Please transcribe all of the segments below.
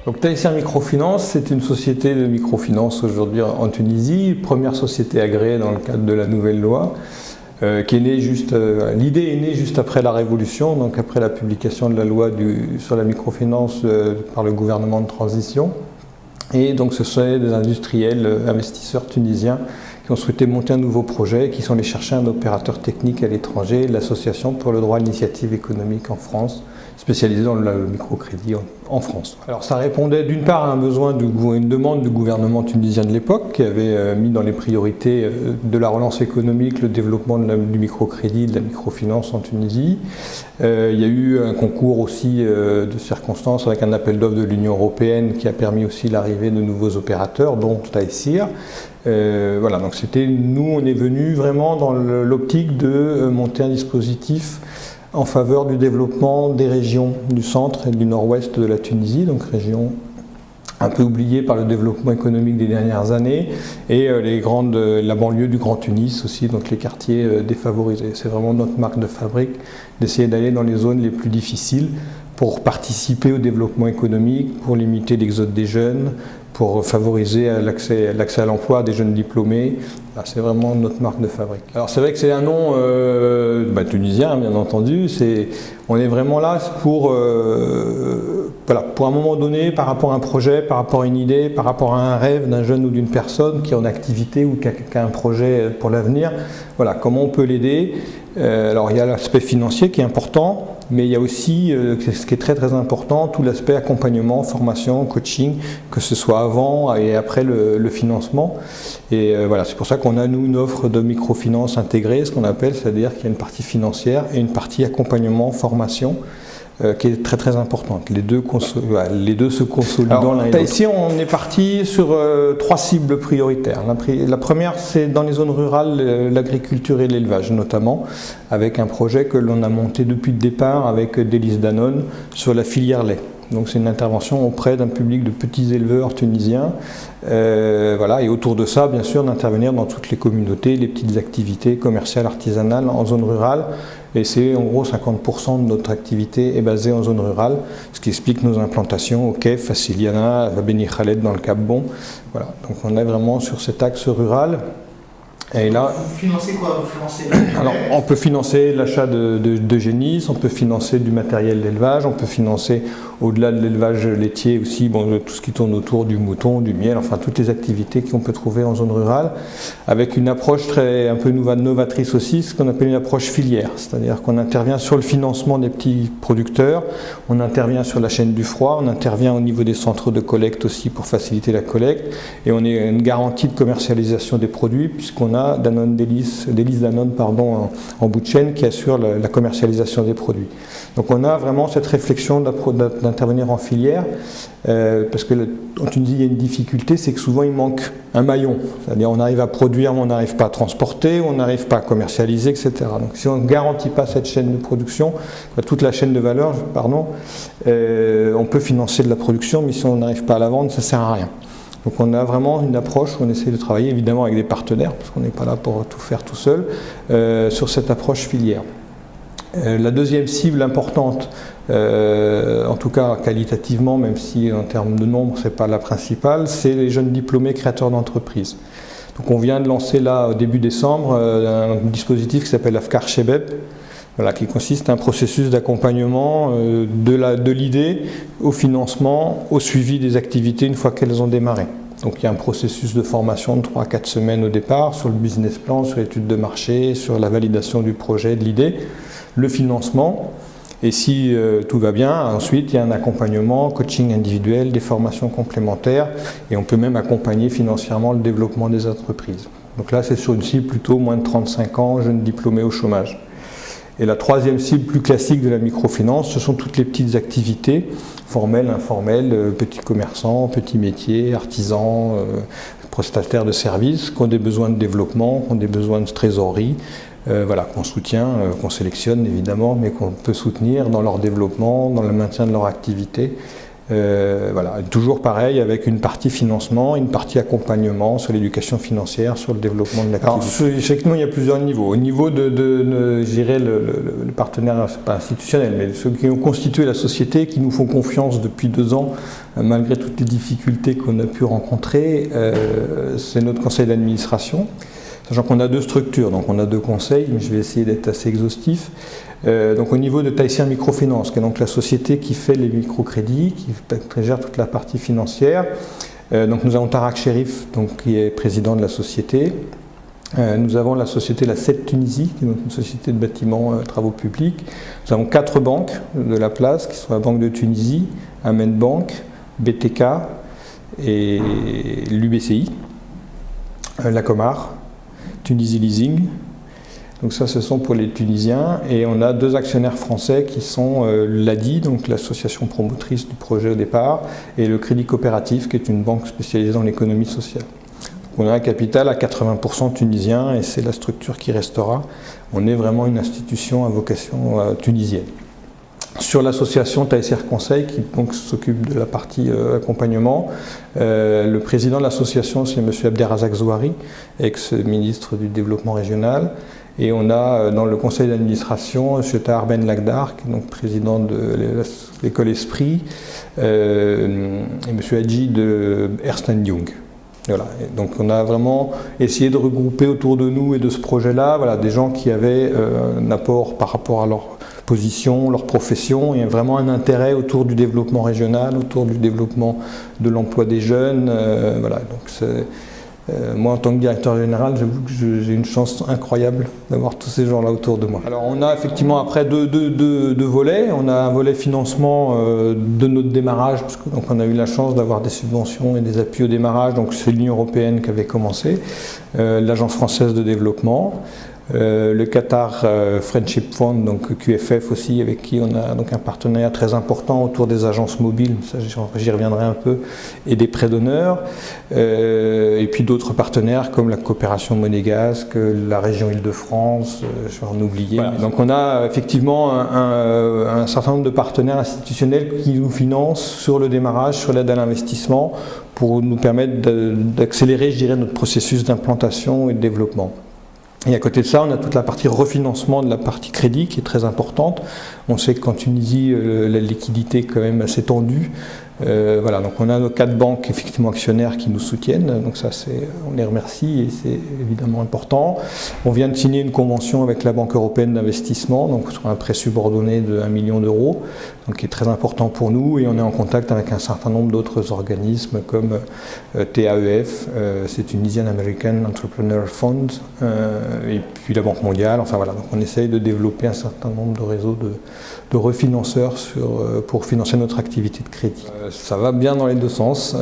Donc Taïsir Microfinance, c'est une société de microfinance aujourd'hui en Tunisie, première société agréée dans le cadre de la nouvelle loi, qui est née l'idée est née juste après la Révolution, donc après la publication de la loi sur la microfinance par le gouvernement de transition. Et donc ce sont des industriels, investisseurs tunisiens qui ont souhaité monter un nouveau projet, qui sont allés chercher un opérateur technique à l'étranger, l'Association pour le droit à l'initiative économique en France, spécialisée dans le microcrédit en France. Alors ça répondait d'une part à un besoin, une demande du gouvernement tunisien de l'époque, qui avait mis dans les priorités de la relance économique le développement du microcrédit, de la microfinance en Tunisie. Il y a eu un concours aussi de circonstances avec un appel d'offres de l'Union européenne qui a permis aussi l'arrivée de nouveaux opérateurs, dont Taïsir. Voilà, donc nous on est venu vraiment dans l'optique de monter un dispositif en faveur du développement des régions du centre et du nord-ouest de la Tunisie, donc régions un peu oubliées par le développement économique des dernières années, et la banlieue du Grand Tunis aussi, donc les quartiers défavorisés. C'est vraiment notre marque de fabrique d'essayer d'aller dans les zones les plus difficiles pour participer au développement économique, pour limiter l'exode des jeunes, pour favoriser l'accès à l'emploi des jeunes diplômés. C'est vraiment notre marque de fabrique. Alors c'est vrai que c'est un nom tunisien, bien entendu. On est vraiment là pour un moment donné, par rapport à un projet, par rapport à une idée, par rapport à un rêve d'un jeune ou d'une personne qui est en activité ou qui a un projet pour l'avenir. Voilà, comment on peut l'aider. Alors il y a l'aspect financier qui est important, mais il y a aussi, ce qui est très très important, tout l'aspect accompagnement, formation, coaching, que ce soit avant et après le financement. Et voilà, c'est pour ça qu'on a nous une offre de microfinance intégrée, ce qu'on appelle, c'est-à-dire qu'il y a une partie financière et une partie accompagnement, formation, qui est très très importante. Les deux se consolidant l'un et l'autre. Ici, on est parti sur 3 cibles prioritaires. La première, c'est dans les zones rurales, l'agriculture et l'élevage notamment, avec un projet que l'on a monté depuis le départ avec Délices Danone sur la filière lait. Donc c'est une intervention auprès d'un public de petits éleveurs tunisiens, et autour de ça, bien sûr, d'intervenir dans toutes les communautés, les petites activités commerciales, artisanales en zone rurale. Et c'est en gros 50% de notre activité est basée en zone rurale, ce qui explique nos implantations au Kef, à Siliana, à Beni Khaled dans le Cap Bon. Voilà, donc on est vraiment sur cet axe rural. Et là, vous financez quoi? Vous financez alors, on peut financer l'achat de génisses, on peut financer du matériel d'élevage, on peut financer, au-delà de l'élevage laitier aussi, tout ce qui tourne autour du mouton, du miel, enfin toutes les activités qu'on peut trouver en zone rurale, avec une approche un peu novatrice aussi, ce qu'on appelle une approche filière, c'est-à-dire qu'on intervient sur le financement des petits producteurs, on intervient sur la chaîne du froid, on intervient au niveau des centres de collecte aussi pour faciliter la collecte, et on est une garantie de commercialisation des produits, puisqu'on a Délices Danone en bout de chaîne qui assure la commercialisation des produits. Donc on a vraiment cette réflexion d'intervenir en filière, parce qu'en Tunisie il y a une difficulté, c'est que souvent il manque un maillon, c'est-à-dire on arrive à produire mais on n'arrive pas à transporter, on n'arrive pas à commercialiser, etc. Donc si on ne garantit pas cette chaîne de production, toute la chaîne de valeur, on peut financer de la production, mais si on n'arrive pas à la vendre, ça ne sert à rien. Donc on a vraiment une approche où on essaie de travailler évidemment avec des partenaires, parce qu'on n'est pas là pour tout faire tout seul, sur cette approche filière. La deuxième cible importante, en tout cas qualitativement, même si en termes de nombre ce n'est pas la principale, c'est les jeunes diplômés créateurs d'entreprises. Donc on vient de lancer là au début décembre un dispositif qui s'appelle Afkar Shebeb, qui consiste à un processus d'accompagnement de l'idée au financement, au suivi des activités une fois qu'elles ont démarré. Donc il y a un processus de formation de 3 à 4 semaines au départ sur le business plan, sur l'étude de marché, sur la validation du projet, de l'idée, le financement. Et si tout va bien, ensuite il y a un accompagnement, coaching individuel, des formations complémentaires, et on peut même accompagner financièrement le développement des entreprises. Donc là c'est sur une cible plutôt moins de 35 ans, jeunes diplômés au chômage. Et la troisième cible plus classique de la microfinance, ce sont toutes les petites activités, formelles, informelles, petits commerçants, petits métiers, artisans, prestataires de services, qui ont des besoins de développement, qui ont des besoins de trésorerie, qu'on soutient, qu'on sélectionne évidemment, mais qu'on peut soutenir dans leur développement, dans le maintien de leur activité. Voilà, toujours pareil avec une partie financement, une partie accompagnement sur l'éducation financière, sur le développement de l'activité. Chez nous, il y a plusieurs niveaux. Au niveau je dirais le partenaire, c'est pas institutionnel, mais ceux qui ont constitué la société, qui nous font confiance depuis 2 ans, malgré toutes les difficultés qu'on a pu rencontrer, c'est notre conseil d'administration. Sachant qu'on a 2 structures, donc on a 2 conseils, mais je vais essayer d'être assez exhaustif. Donc au niveau de Taïsir Microfinance, qui est donc la société qui fait les microcrédits, qui gère toute la partie financière. Donc nous avons Tarak Sherif, donc, qui est président de la société. Nous avons la société La 7 Tunisie, qui est donc une société de bâtiments travaux publics. Nous avons 4 banques de la place, qui sont la Banque de Tunisie, Amen Bank, BTK et l'UBCI, la Comar, Tunisie Leasing. Donc ça, ce sont pour les Tunisiens. Et on a 2 actionnaires français qui sont l'ADI, donc l'association promotrice du projet au départ, et le Crédit Coopératif, qui est une banque spécialisée dans l'économie sociale. Donc on a un capital à 80% tunisien et c'est la structure qui restera. On est vraiment une institution à vocation tunisienne. Sur l'association Taïsir Conseil, qui donc s'occupe de la partie accompagnement, le président de l'association, c'est M. Abderrazak Zouari, ex-ministre du Développement Régional. Et on a dans le conseil d'administration M. Tahar Ben Lagdar, qui est donc président de l'école Esprit, et M. Hadji de Ernst & Young. Voilà. Et donc on a vraiment essayé de regrouper autour de nous et de ce projet-là, voilà, des gens qui avaient un apport par rapport à leur position, leur profession, et vraiment un intérêt autour du développement régional, autour du développement de l'emploi des jeunes. Voilà. Donc moi, en tant que directeur général, j'avoue que j'ai une chance incroyable d'avoir tous ces gens-là autour de moi. Alors, on a effectivement après deux volets. On a un volet financement de notre démarrage, parce que donc on a eu la chance d'avoir des subventions et des appuis au démarrage. Donc, c'est l'Union européenne qui avait commencé, l'Agence française de développement. Le Qatar Friendship Fund, donc QFF aussi, avec qui on a donc un partenariat très important autour des agences mobiles, ça j'y reviendrai un peu, et des prêts d'honneur, et puis d'autres partenaires comme la coopération monégasque, la région Île-de-France, je vais en oublier. Voilà. Donc on a effectivement un certain nombre de partenaires institutionnels qui nous financent sur le démarrage, sur l'aide à l'investissement, pour nous permettre d'accélérer, je dirais, notre processus d'implantation et de développement. Et à côté de ça, on a toute la partie refinancement de la partie crédit qui est très importante. On sait qu'en Tunisie, la liquidité est quand même assez tendue. Voilà, donc on a nos 4 banques effectivement actionnaires qui nous soutiennent, donc ça on les remercie et c'est évidemment important. On vient de signer une convention avec la Banque européenne d'investissement, donc sur un prêt subordonné de 1 million d'euros, donc qui est très important pour nous, et on est en contact avec un certain nombre d'autres organismes comme TAEF, c'est Tunisian American Entrepreneur Fund, et puis la Banque mondiale. Enfin voilà, donc on essaye de développer un certain nombre de réseaux de refinanceurs pour financer notre activité de crédit. Ça va bien dans les 2 sens,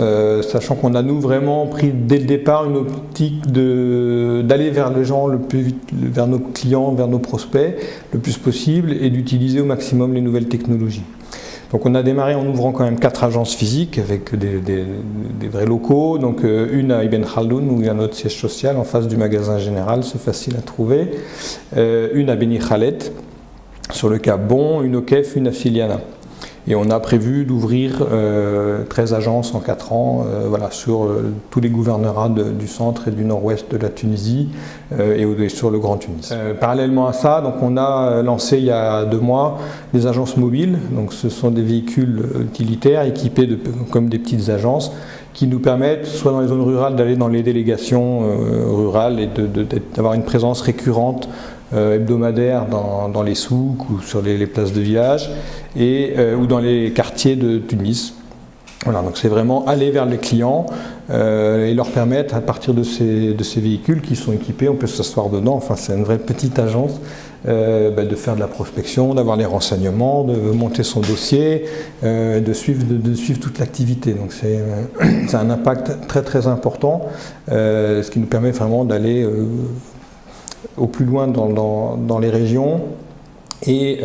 sachant qu'on a nous vraiment pris dès le départ une optique d'aller vers les gens le plus vite, vers nos clients, vers nos prospects le plus possible, et d'utiliser au maximum les nouvelles technologies. Donc on a démarré en ouvrant quand même 4 agences physiques avec des vrais locaux, donc une à Ibn Khaldoun où il y a notre siège social en face du magasin général, c'est facile à trouver, une à Beni Khaled sur le Cap Bon, une au Kef, une à Filiana. Et on a prévu d'ouvrir 13 agences en 4 ans, voilà, sur tous les gouvernorats du centre et du nord-ouest de la Tunisie et sur le Grand Tunis. Parallèlement à ça, donc on a lancé il y a 2 mois des agences mobiles. Donc ce sont des véhicules utilitaires équipés comme des petites agences qui nous permettent, soit dans les zones rurales, d'aller dans les délégations rurales et d'avoir une présence récurrente hebdomadaire dans les souks ou sur les places de village ou dans les quartiers de Tunis. Voilà, donc c'est vraiment aller vers les clients et leur permettre, à partir de ces véhicules qui sont équipés, on peut s'asseoir dedans, enfin c'est une vraie petite agence, de faire de la prospection, d'avoir les renseignements, de monter son dossier, de suivre toute l'activité. Donc c'est un impact très très important, ce qui nous permet vraiment d'aller au plus loin dans les régions, et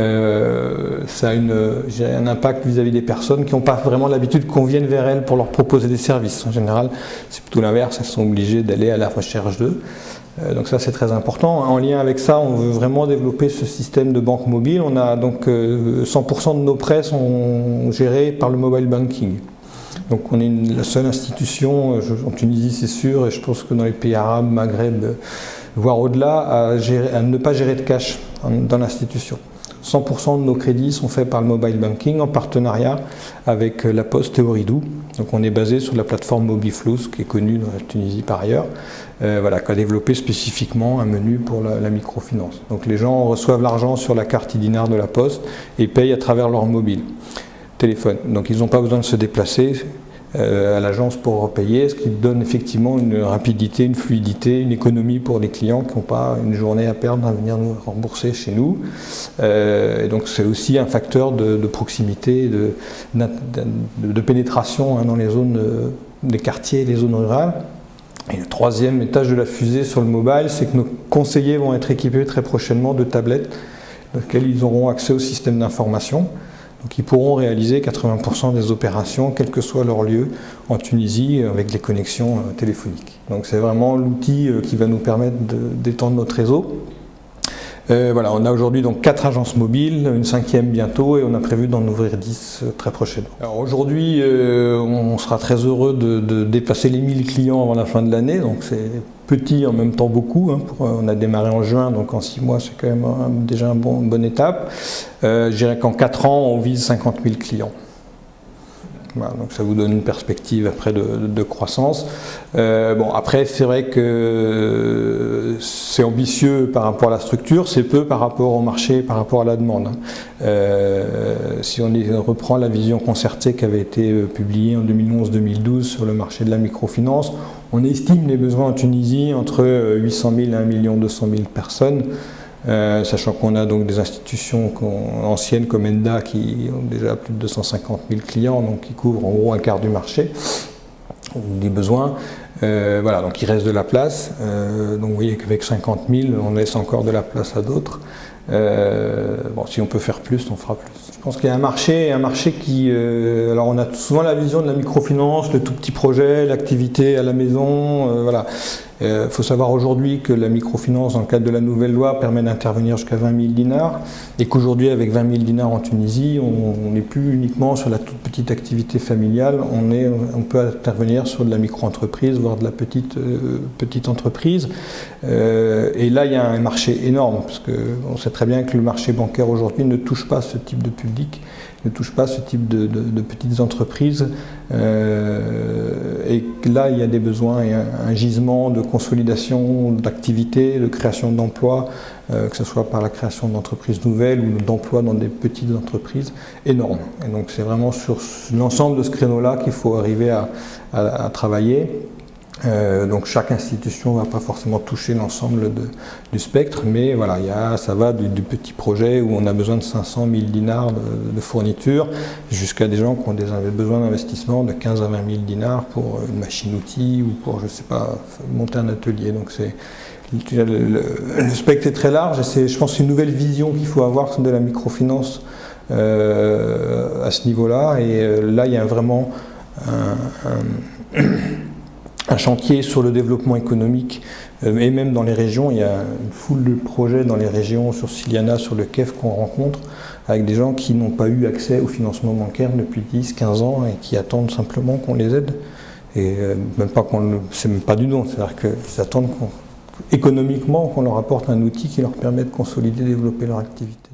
ça a un impact vis-à-vis des personnes qui n'ont pas vraiment l'habitude qu'on vienne vers elles pour leur proposer des services. En général, c'est plutôt l'inverse, elles sont obligées d'aller à la recherche d'eux. Donc ça c'est très important. En lien avec ça, on veut vraiment développer ce système de banque mobile. On a donc 100% de nos prêts sont gérés par le mobile banking. Donc on est la seule institution, en Tunisie c'est sûr, et je pense que dans les pays arabes, Maghreb, voire au-delà, à ne pas gérer de cash dans l'institution. 100% de nos crédits sont faits par le mobile banking en partenariat avec La Poste et Ooredoo. Donc on est basé sur la plateforme Mobiflows qui est connue dans la Tunisie par ailleurs, voilà, qui a développé spécifiquement un menu pour la microfinance. Donc les gens reçoivent l'argent sur la carte e-dinar de La Poste et payent à travers leur mobile téléphone. Donc ils n'ont pas besoin de se déplacer à l'agence pour repayer, ce qui donne effectivement une rapidité, une fluidité, une économie pour les clients qui n'ont pas une journée à perdre à venir nous rembourser chez nous. Et donc c'est aussi un facteur de proximité, de pénétration dans les zones des quartiers et les zones rurales. Et le troisième étage de la fusée sur le mobile, c'est que nos conseillers vont être équipés très prochainement de tablettes dans lesquelles ils auront accès au système d'information. Donc ils pourront réaliser 80% des opérations, quel que soit leur lieu, en Tunisie, avec les connexions téléphoniques. Donc c'est vraiment l'outil qui va nous permettre d'étendre notre réseau. Voilà, on a aujourd'hui donc 4 agences mobiles, une 5e bientôt, et on a prévu d'en ouvrir 10 très prochainement. Alors aujourd'hui, on sera très heureux de dépasser les 1000 clients avant la fin de l'année, donc c'est petit en même temps beaucoup. On a démarré en juin, donc en 6 mois c'est quand même déjà une bonne étape. Je dirais qu'en 4 ans on vise 50 000 clients. Voilà, donc ça vous donne une perspective après de croissance. Bon, après c'est vrai que c'est ambitieux par rapport à la structure, c'est peu par rapport au marché, par rapport à la demande. Si on reprend la vision concertée qui avait été publiée en 2011-2012 sur le marché de la microfinance, on estime les besoins en Tunisie entre 800 000 et 1 200 000 personnes. Sachant qu'on a donc des institutions anciennes comme ENDA qui ont déjà plus de 250 000 clients, donc qui couvrent en gros un quart du marché, des besoins. Voilà, donc il reste de la place. Donc vous voyez qu'avec 50 000, on laisse encore de la place à d'autres. Bon, si on peut faire plus, on fera plus. Je pense qu'il y a un marché qui... alors on a souvent la vision de la microfinance, le tout petit projet, l'activité à la maison, voilà. Il faut savoir aujourd'hui que la microfinance, dans le cadre de la nouvelle loi, permet d'intervenir jusqu'à 20 000 dinars et qu'aujourd'hui, avec 20 000 dinars en Tunisie, on n'est plus uniquement sur la toute petite activité familiale, on peut intervenir sur de la micro-entreprise, voire de la petite entreprise. Et là, il y a un marché énorme, parce qu'on sait très bien que le marché bancaire aujourd'hui ne touche pas ce type de public, ne touche pas ce type de petites entreprises. Et là, il y a des besoins et un gisement de consolidation d'activités, de création d'emplois, que ce soit par la création d'entreprises nouvelles ou d'emplois dans des petites entreprises, énorme. Et donc c'est vraiment sur l'ensemble de ce créneau-là qu'il faut arriver à travailler. Donc chaque institution ne va pas forcément toucher l'ensemble du spectre, mais voilà, ça va du petit projet où on a besoin de 500 000 dinars de fourniture jusqu'à des gens qui ont des besoins d'investissement de 15 à 20 000 dinars pour une machine-outil ou pour, je sais pas, monter un atelier. Donc le spectre est très large et c'est, je pense, une nouvelle vision qu'il faut avoir de la microfinance à ce niveau-là. Et là, il y a vraiment un chantier sur le développement économique et même dans les régions. Il y a une foule de projets dans les régions, sur Siliana, sur le KEF qu'on rencontre, avec des gens qui n'ont pas eu accès au financement bancaire depuis 10-15 ans et qui attendent simplement qu'on les aide. Et même pas c'est même pas du don, c'est-à-dire qu'ils attendent économiquement qu'on leur apporte un outil qui leur permet de consolider et développer leur activité.